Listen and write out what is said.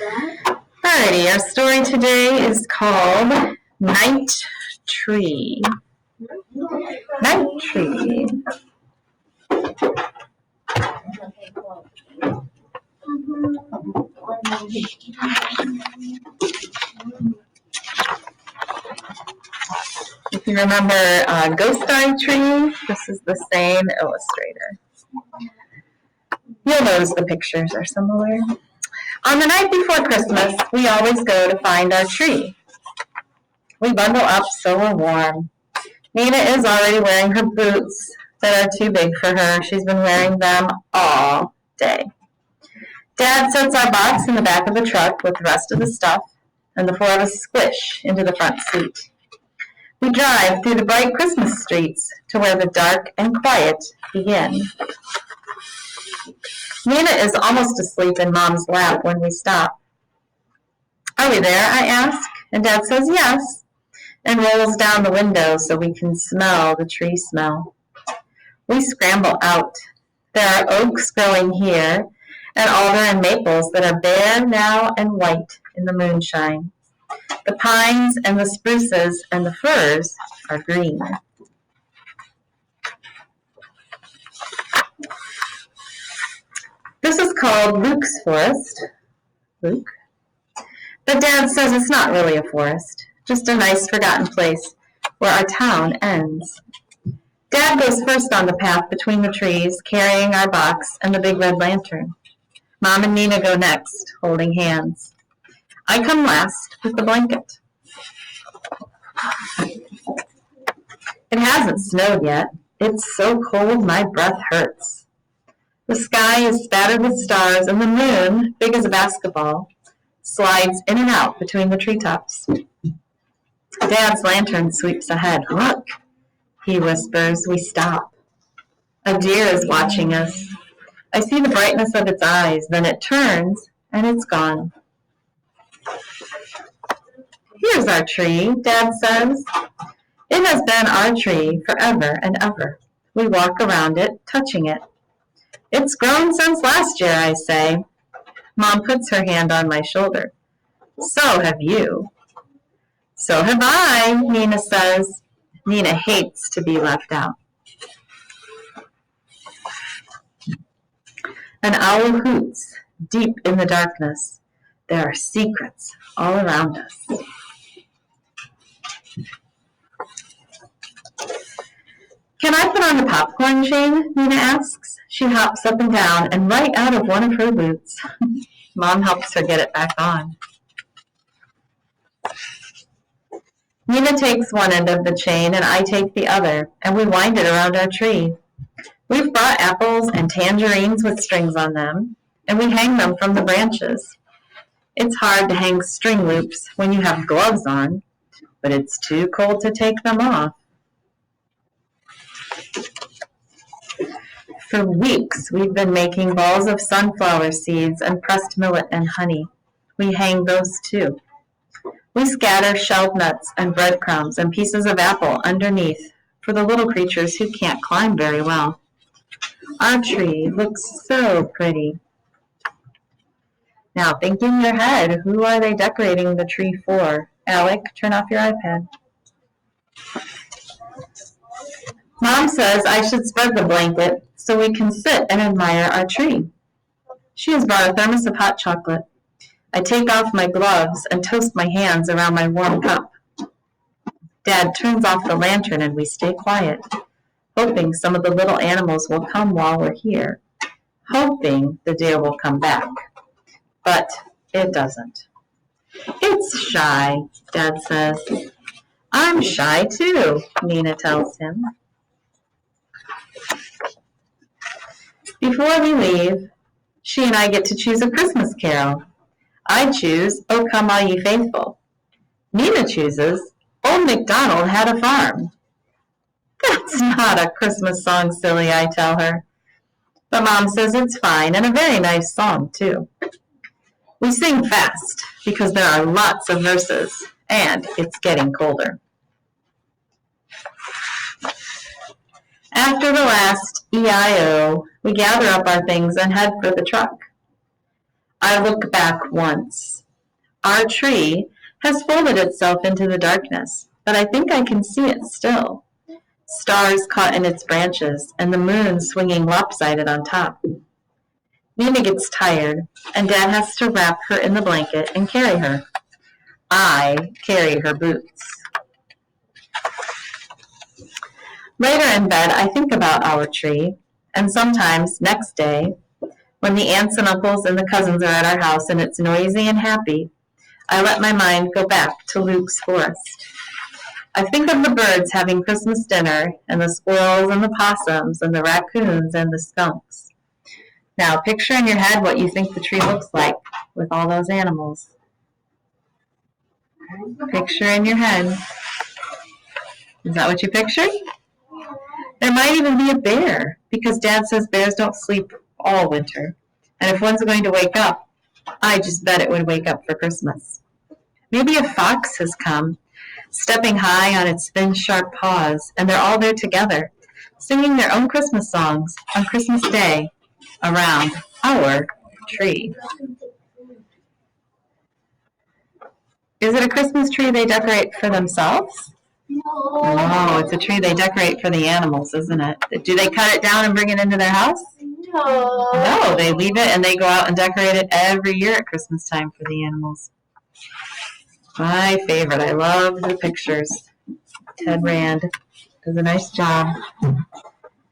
Alrighty, our story today is called Night Tree. Night Tree. If you remember Ghost Eye Tree, this is the same illustrator. You'll notice the pictures are similar. On the night before Christmas, we always go to find our tree. We bundle up so we're warm. Nina is already wearing her boots that are too big for her. She's been wearing them all day. Dad sets our box in the back of the truck with the rest of the stuff, and the four of us squish into the front seat. We drive through the bright Christmas streets to where the dark and quiet begin. Nina is almost asleep in Mom's lap when we stop. Are we there? I ask, and Dad says yes, and rolls down the window so we can smell the tree smell. We scramble out. There are oaks growing here, and alder and maples that are bare now and white in the moonshine. The pines and the spruces and the firs are green. This is called Luke's forest. Luke? But Dad says it's not really a forest, just a nice forgotten place where our town ends. Dad goes first on the path between the trees, carrying our box and the big red lantern. Mom and Nina go next, holding hands. I come last with the blanket. It hasn't snowed yet. It's so cold my breath hurts. The sky is spattered with stars, and the moon, big as a basketball, slides in and out between the treetops. Dad's lantern sweeps ahead. Look, he whispers. We stop. A deer is watching us. I see the brightness of its eyes. Then it turns, and it's gone. Here's our tree, Dad says. It has been our tree forever and ever. We walk around it, touching it. It's grown since last year, I say. Mom puts her hand on my shoulder. So have you. So have I, Nina says. Nina hates to be left out. An owl hoots deep in the darkness. There are secrets all around us. Can I put on the popcorn chain? Nina asks. She hops up and down and right out of one of her boots. Mom helps her get it back on. Nina takes one end of the chain and I take the other, and we wind it around our tree. We've brought apples and tangerines with strings on them, and we hang them from the branches. It's hard to hang string loops when you have gloves on, but it's too cold to take them off. For weeks, we've been making balls of sunflower seeds and pressed millet and honey. We hang those too. We scatter shelled nuts and breadcrumbs and pieces of apple underneath for the little creatures who can't climb very well. Our tree looks so pretty. Now, think in your head, who are they decorating the tree for? Alec, turn off your iPad. Mom says I should spread the blanket so we can sit and admire our tree. She has brought a thermos of hot chocolate. I take off my gloves and toast my hands around my warm cup. Dad turns off the lantern and we stay quiet, hoping some of the little animals will come while we're here, hoping the deer will come back. But it doesn't. It's shy, Dad says. I'm shy too, Nina tells him. Before we leave, she and I get to choose a Christmas carol. I choose, "O Come All Ye Faithful." Nina chooses, "Old MacDonald Had a Farm." That's not a Christmas song, silly, I tell her. But Mom says it's fine and a very nice song, too. We sing fast because there are lots of verses and it's getting colder. After the last E-I-O, we gather up our things and head for the truck. I look back once. Our tree has folded itself into the darkness, but I think I can see it still. Stars caught in its branches, and the moon swinging lopsided on top. Nina gets tired, and Dad has to wrap her in the blanket and carry her. I carry her boots. Later in bed, I think about our tree, and sometimes, next day, when the aunts and uncles and the cousins are at our house and it's noisy and happy, I let my mind go back to Luke's forest. I think of the birds having Christmas dinner, and the squirrels and the possums, and the raccoons and the skunks. Now, picture in your head what you think the tree looks like with all those animals. Picture in your head. Is that what you pictured? There might even be a bear, because Dad says bears don't sleep all winter. And if one's going to wake up, I just bet it would wake up for Christmas. Maybe a fox has come, stepping high on its thin, sharp paws, and they're all there together, singing their own Christmas songs on Christmas Day around our tree. Is it a Christmas tree they decorate for themselves? No, it's a tree they decorate for the animals, isn't it? Do they cut it down and bring it into their house? No, they leave it and they go out and decorate it every year at Christmas time for the animals. My favorite. I love the pictures. Ted Rand does a nice job.